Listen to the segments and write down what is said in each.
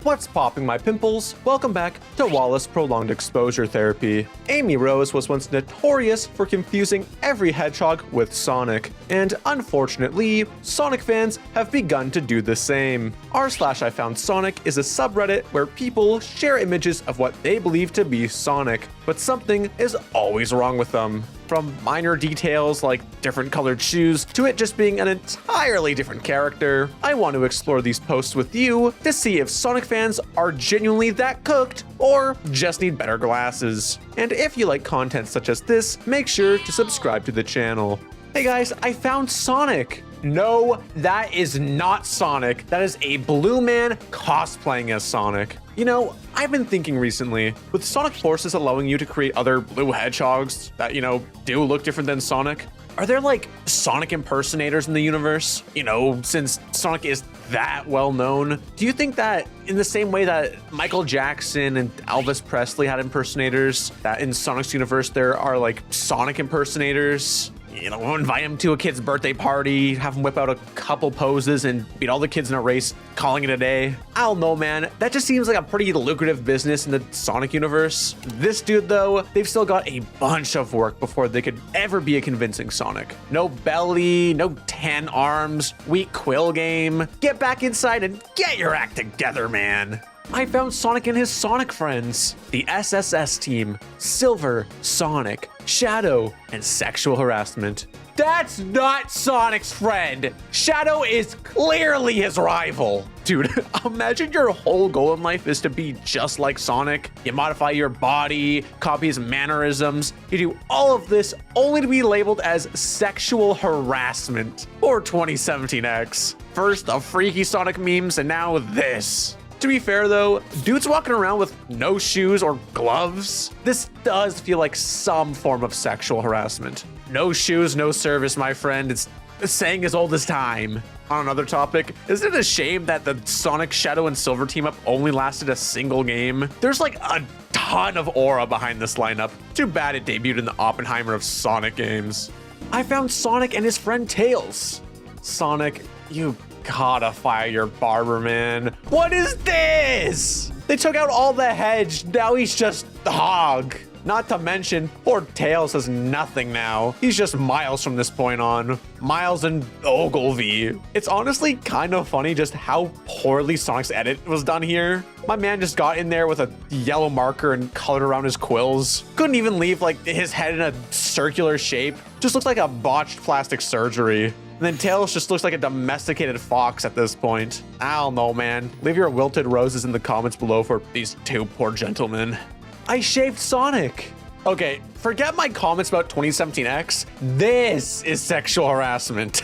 What's popping, my pimples? Welcome back to Wallace Prolonged Exposure Therapy. Amy Rose was once notorious for confusing every hedgehog with Sonic, and unfortunately, Sonic fans have begun to do the same. r/IFoundSonic is a subreddit where people share images of what they believe to be Sonic, but something is always wrong with them. From minor details like different colored shoes to it just being an entirely different character. I want to explore these posts with you to see if Sonic fans are genuinely that cooked or just need better glasses. And if you like content such as this, make sure to subscribe to the channel. Hey guys, I found Sonic. No, that is not Sonic. That is a blue man cosplaying as Sonic. You know, I've been thinking recently, with Sonic Forces allowing you to create other blue hedgehogs that, do look different than Sonic, are there like Sonic impersonators in the universe? Since Sonic is that well known, do you think that in the same way that Michael Jackson and Elvis Presley had impersonators, that in Sonic's universe there are like Sonic impersonators? Invite him to a kid's birthday party, have him whip out a couple poses and beat all the kids in a race, calling it a day. I don't know, man. That just seems like a pretty lucrative business in the Sonic universe. This dude, though, they've still got a bunch of work before they could ever be a convincing Sonic. No belly, no 10 arms, weak quill game. Get back inside and get your act together, man. I found Sonic and his Sonic friends, the SSS team, Silver, Sonic, Shadow, and sexual harassment. That's not Sonic's friend. Shadow is clearly his rival. Dude, imagine your whole goal in life is to be just like Sonic. You modify your body, copy his mannerisms. You do all of this only to be labeled as sexual harassment. Or 2017X. First the freaky Sonic memes and now this. To be fair though, dudes walking around with no shoes or gloves, this does feel like some form of sexual harassment. No shoes, no service, my friend. It's a saying as old as time. On another topic, isn't it a shame that the Sonic, Shadow, and Silver team up only lasted a single game? There's like a ton of aura behind this lineup. Too bad it debuted in the Oppenheimer of Sonic games. I found Sonic and his friend Tails. Sonic, you gotta fire your barber, man. What is this? They took out all the hedge. Now he's just the hog. Not to mention, poor Tails has nothing now. He's just Miles from this point on. Miles and Ogilvy. It's honestly kind of funny just how poorly Sonic's edit was done here. My man just got in there with a yellow marker and colored around his quills. Couldn't even leave like his head in a circular shape. Just looks like a botched plastic surgery. And then Tails just looks like a domesticated fox at this point. I don't know, man. Leave your wilted roses in the comments below for these two poor gentlemen. I shaved Sonic. Okay, forget my comments about 2017X. This is sexual harassment.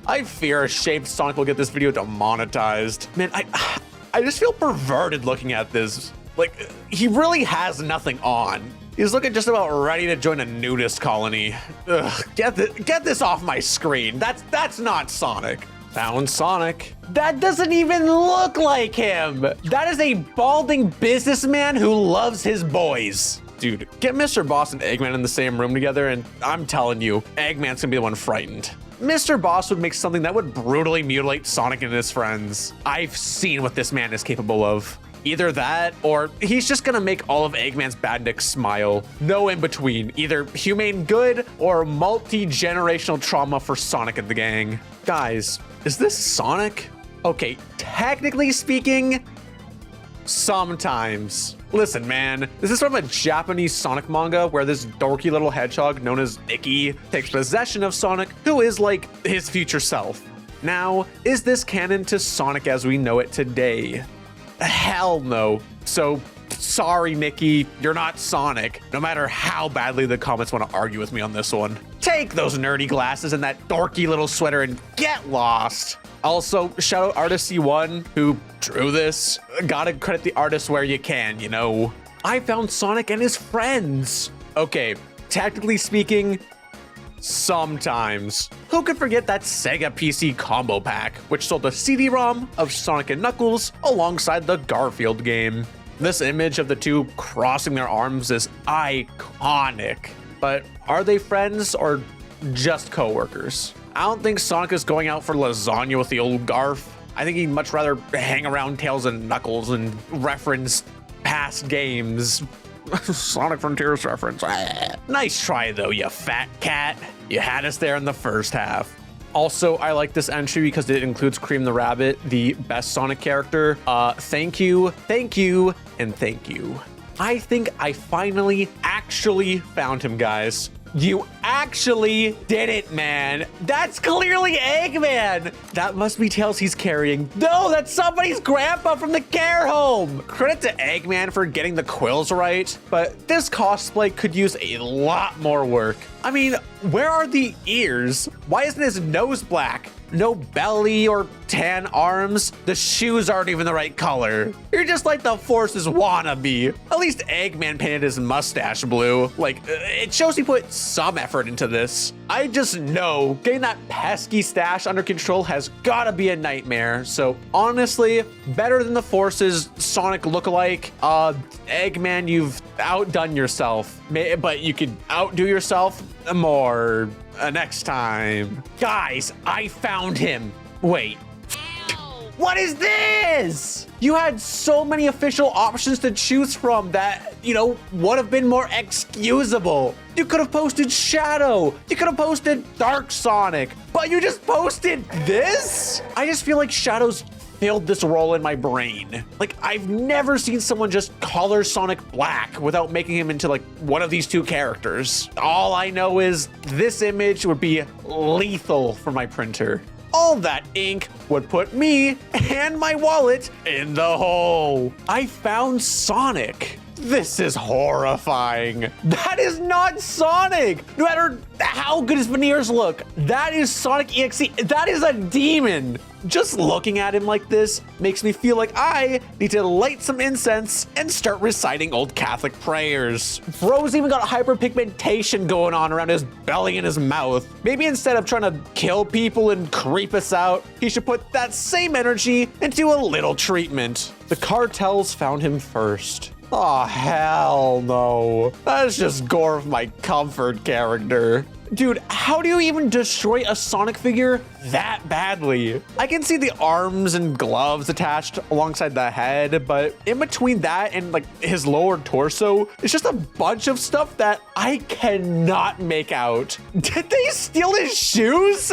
I fear a shaved Sonic will get this video demonetized. Man, I just feel perverted looking at this. Like, he really has nothing on. He's looking just about ready to join a nudist colony. Ugh, get this off my screen. That's not Sonic. Found Sonic. That doesn't even look like him. That is a balding businessman who loves his boys. Dude, get Mr. Boss and Eggman in the same room together and I'm telling you, Eggman's gonna be the one frightened. Mr. Boss would make something that would brutally mutilate Sonic and his friends. I've seen what this man is capable of. Either that, or he's just gonna make all of Eggman's badniks smile. No in between. Either humane good or multi-generational trauma for Sonic and the gang. Guys, is this Sonic? Okay, technically speaking, sometimes. Listen, man, this is from a Japanese Sonic manga where this dorky little hedgehog known as Nicky takes possession of Sonic, who is like his future self. Now, is this canon to Sonic as we know it today? Hell no. So sorry, Nicky, you're not Sonic, no matter how badly the comments want to argue with me on this one. Take those nerdy glasses and that dorky little sweater and get lost. Also, shout out Artist C1 who drew this. Gotta credit the artist where you can, I found Sonic and his friends. Okay, technically speaking, sometimes. Who could forget that Sega PC combo pack, which sold a CD-ROM of Sonic and Knuckles alongside the Garfield game? This image of the two crossing their arms is iconic. But are they friends or just co-workers? I don't think Sonic is going out for lasagna with the old Garf. I think he'd much rather hang around Tails and Knuckles and reference past games. Sonic Frontiers reference. Nice try though, you fat cat. You had us there in the first half. Also, I like this entry because it includes Cream the Rabbit, the best Sonic character. Thank you, and thank you. I think I finally actually found him, guys. You actually did it, man. That's clearly Eggman. That must be Tails he's carrying. No, that's somebody's grandpa from the care home. Credit to Eggman for getting the quills right, but this cosplay could use a lot more work. I mean, where are the ears? Why isn't his nose black? No belly or tan arms. The shoes aren't even the right color. You're just like the Force's wannabe. At least Eggman painted his mustache blue. Like, it shows he put some effort into this. I just know getting that pesky stash under control has gotta be a nightmare. So honestly, better than the Force's Sonic lookalike. Eggman, you've outdone yourself. But you could outdo yourself more next time. Guys, I found him. Wait. What is this? You had so many official options to choose from that, you know, would have been more excusable. You could have posted Shadow. You could have posted Dark Sonic, but you just posted this? I just feel like Shadow's filled this role in my brain. Like, I've never seen someone just color Sonic black without making him into like one of these two characters. All I know is this image would be lethal for my printer. All that ink would put me and my wallet in the hole. I found Sonic. This is horrifying. That is not Sonic. No matter how good his veneers look, that is Sonic EXE. That is a demon. Just looking at him like this makes me feel like I need to light some incense and start reciting old Catholic prayers. Bro's even got hyperpigmentation going on around his belly and his mouth. Maybe instead of trying to kill people and creep us out, he should put that same energy into a little treatment. The cartels found him first. Oh, hell no. That's just gore of my comfort character. Dude, how do you even destroy a Sonic figure that badly? I can see the arms and gloves attached alongside the head, but in between that and like his lower torso, it's just a bunch of stuff that I cannot make out. Did they steal his shoes?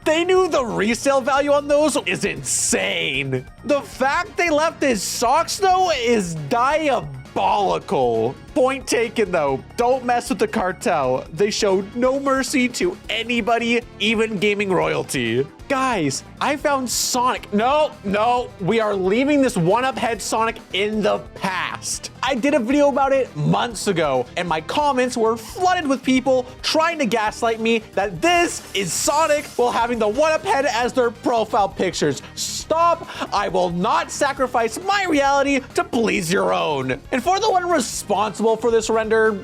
They knew the resale value on those is insane. The fact they left his socks though is diabolical. Point taken though, don't mess with the cartel. They showed no mercy to anybody, even gaming royalty. Guys, I found Sonic. No, we are leaving this one-up head Sonic in the past. I did a video about it months ago, and my comments were flooded with people trying to gaslight me that this is Sonic while having the one-up head as their profile pictures. Stop, I will not sacrifice my reality to please your own. And for the one responsible for this render,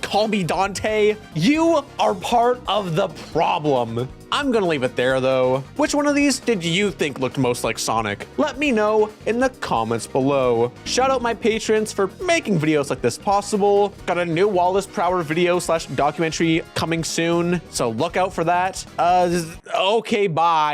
call me Dante, you are part of the problem. I'm gonna leave it there though. Which one of these did you think looked most like Sonic? Let me know in the comments below. Shout out my patrons for making videos like this possible. Got a new Wallace Prower video / documentary coming soon, so look out for that. Okay, bye.